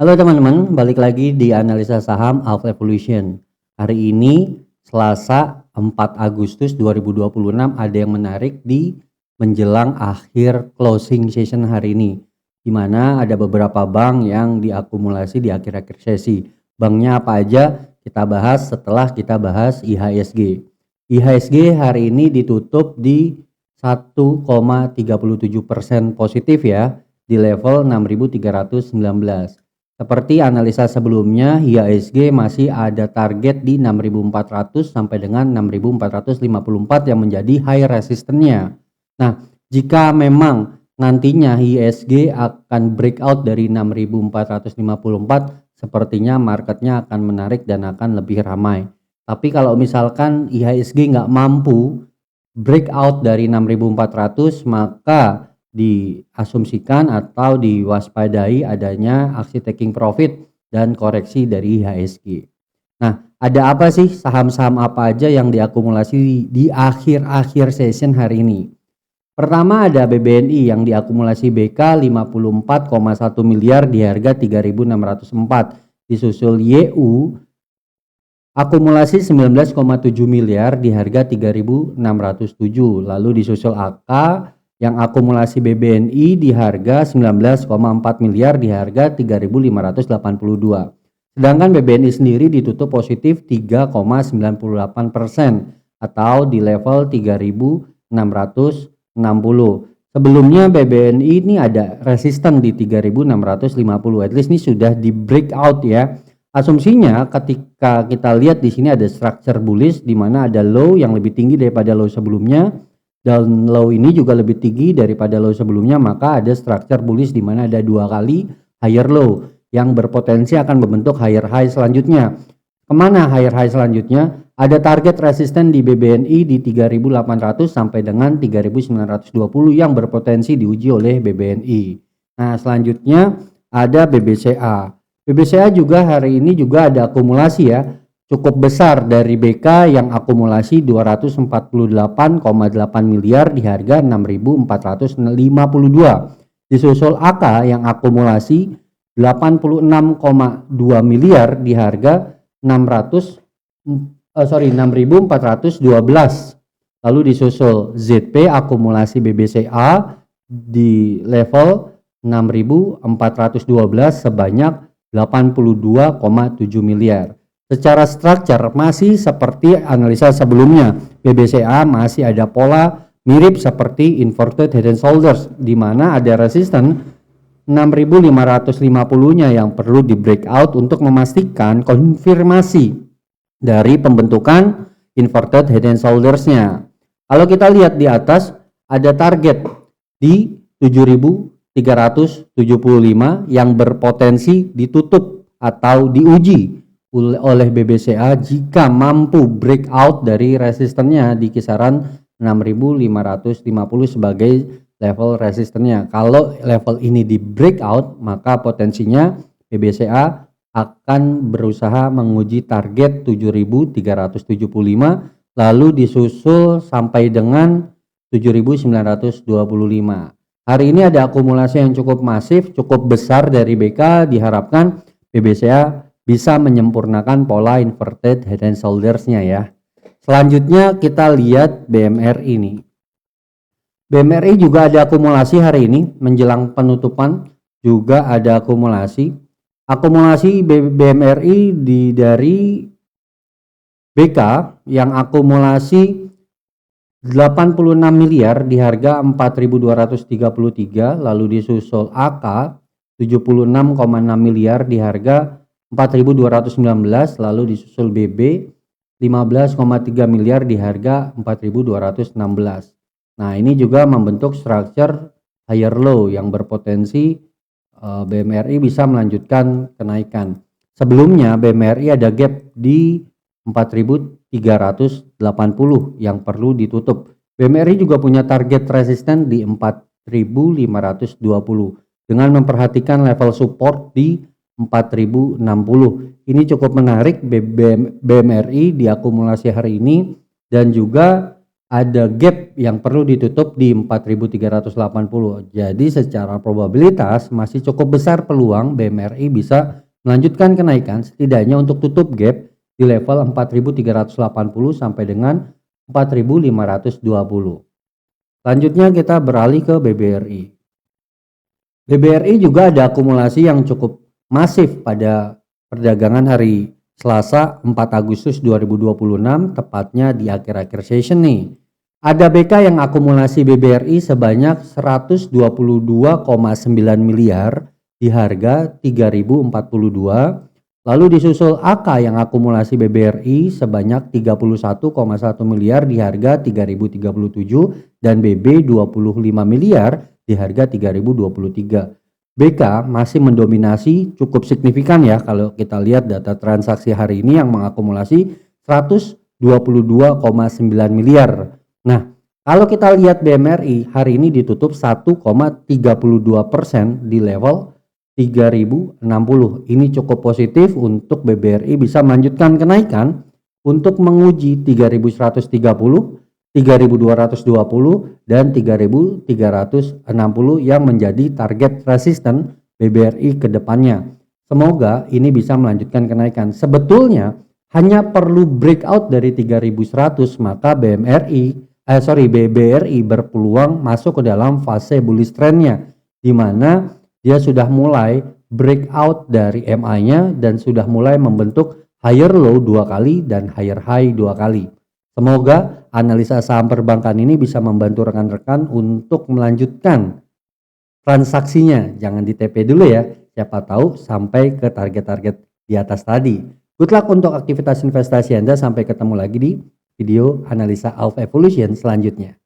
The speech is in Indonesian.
Halo teman-teman, balik lagi di analisa saham Alpha Evolution. Hari ini Selasa 4 Agustus 2026 ada yang menarik di menjelang akhir closing session hari ini, di mana ada beberapa bank yang diakumulasi di akhir-akhir sesi. Banknya apa aja kita bahas setelah kita bahas IHSG. IHSG hari ini ditutup di 1,37% positif ya, di level 6.319. Seperti analisa sebelumnya, IHSG masih ada target di 6.400 sampai dengan 6.454 yang menjadi high resistance-nya. Nah, jika memang nantinya IHSG akan breakout dari 6.454, sepertinya marketnya akan menarik dan akan lebih ramai. Tapi kalau misalkan IHSG nggak mampu breakout dari 6.400, maka diasumsikan atau diwaspadai adanya aksi taking profit dan koreksi dari IHSG. Nah, ada apa sih saham-saham apa aja yang diakumulasi di akhir-akhir session hari ini? Pertama ada BBNI yang diakumulasi BK 54,1 miliar di harga 3.604. Disusul YU akumulasi 19,7 miliar di harga 3.607. Lalu disusul AK yang akumulasi BBNI di harga 19,4 miliar di harga 3.582. Sedangkan BBNI sendiri ditutup positif 3,98% atau di level 3.660. Sebelumnya BBNI ini ada resisten di 3.650. At least ini sudah di breakout ya. Asumsinya ketika kita lihat di sini ada structure bullish di mana ada low yang lebih tinggi daripada low sebelumnya dan low ini juga lebih tinggi daripada low sebelumnya, maka ada structure bullish di mana ada 2 kali higher low yang berpotensi akan membentuk higher high selanjutnya. Kemana higher high selanjutnya? Ada target resisten di BBNI di 3.800 sampai dengan 3.920 yang berpotensi diuji oleh BBNI. Nah, selanjutnya ada BBCA. BBCA juga hari ini juga ada akumulasi ya, cukup besar dari BK yang akumulasi 248,8 miliar di harga 6.452. Disusul AK yang akumulasi 86,2 miliar di harga 6.412. Lalu disusul ZP akumulasi BBCA di level 6.412 sebanyak 82,7 miliar. Secara struktur masih seperti analisa sebelumnya, BBCA masih ada pola mirip seperti inverted head and shoulders di mana ada resisten 6.550-nya yang perlu di breakout untuk memastikan konfirmasi dari pembentukan inverted head and shoulders-nya. Kalau kita lihat di atas ada target di 7.375 yang berpotensi ditutup atau diuji oleh BBCA jika mampu breakout dari resistennya di kisaran 6.550 sebagai level resistennya. Kalau level ini di breakout, maka potensinya BBCA akan berusaha menguji target 7.375 lalu disusul sampai dengan 7.925. Hari ini ada akumulasi yang cukup masif, cukup besar dari BK. Diharapkan BBCA bisa menyempurnakan pola inverted head and shoulders-nya ya. Selanjutnya kita lihat BMRI ini. BMRI juga ada akumulasi hari ini menjelang penutupan juga ada akumulasi. Akumulasi BMRI dari BK yang akumulasi 86 miliar di harga 4.233, lalu disusul AK 76,6 miliar di harga 4.219, lalu disusul BB 15,3 miliar di harga 4.216. Nah, ini juga membentuk structure higher low yang berpotensi BMRI bisa melanjutkan kenaikan. Sebelumnya BMRI ada gap di 4.380 yang perlu ditutup. BMRI juga punya target resisten di 4.520 dengan memperhatikan level support di 4.060. Ini cukup menarik BMRI diakumulasi hari ini dan juga ada gap yang perlu ditutup di 4.380. Jadi secara probabilitas masih cukup besar peluang BMRI bisa melanjutkan kenaikan setidaknya untuk tutup gap di level 4.380 sampai dengan 4.520. Selanjutnya kita beralih ke BBRI. BBRI juga ada akumulasi yang cukup masif pada perdagangan hari Selasa 4 Agustus 2026, tepatnya di akhir-akhir session nih. Ada BK yang akumulasi BBRI sebanyak 122,9 miliar di harga 3.042. Lalu disusul AK yang akumulasi BBRI sebanyak 31,1 miliar di harga 3.037 dan BB 25 miliar di harga 3.023. BK masih mendominasi cukup signifikan ya kalau kita lihat data transaksi hari ini yang mengakumulasi 122,9 miliar. Nah, kalau kita lihat BMRI hari ini ditutup 1,32% di level 3.060. Ini cukup positif untuk BBRI bisa melanjutkan kenaikan untuk menguji 3.130, 3.220 dan 3.360 yang menjadi target resisten BBRI ke depannya. Semoga ini bisa melanjutkan kenaikan. Sebetulnya hanya perlu breakout dari 3.100 maka BBRI berpeluang masuk ke dalam fase bullish trendnya, di mana dia sudah mulai breakout dari MA-nya dan sudah mulai membentuk higher low 2 kali dan higher high 2 kali. Semoga analisa saham perbankan ini bisa membantu rekan-rekan untuk melanjutkan transaksinya. Jangan di TP dulu ya, siapa tahu sampai ke target-target di atas tadi. Good luck untuk aktivitas investasi Anda, sampai ketemu lagi di video analisa Alpha Evolution selanjutnya.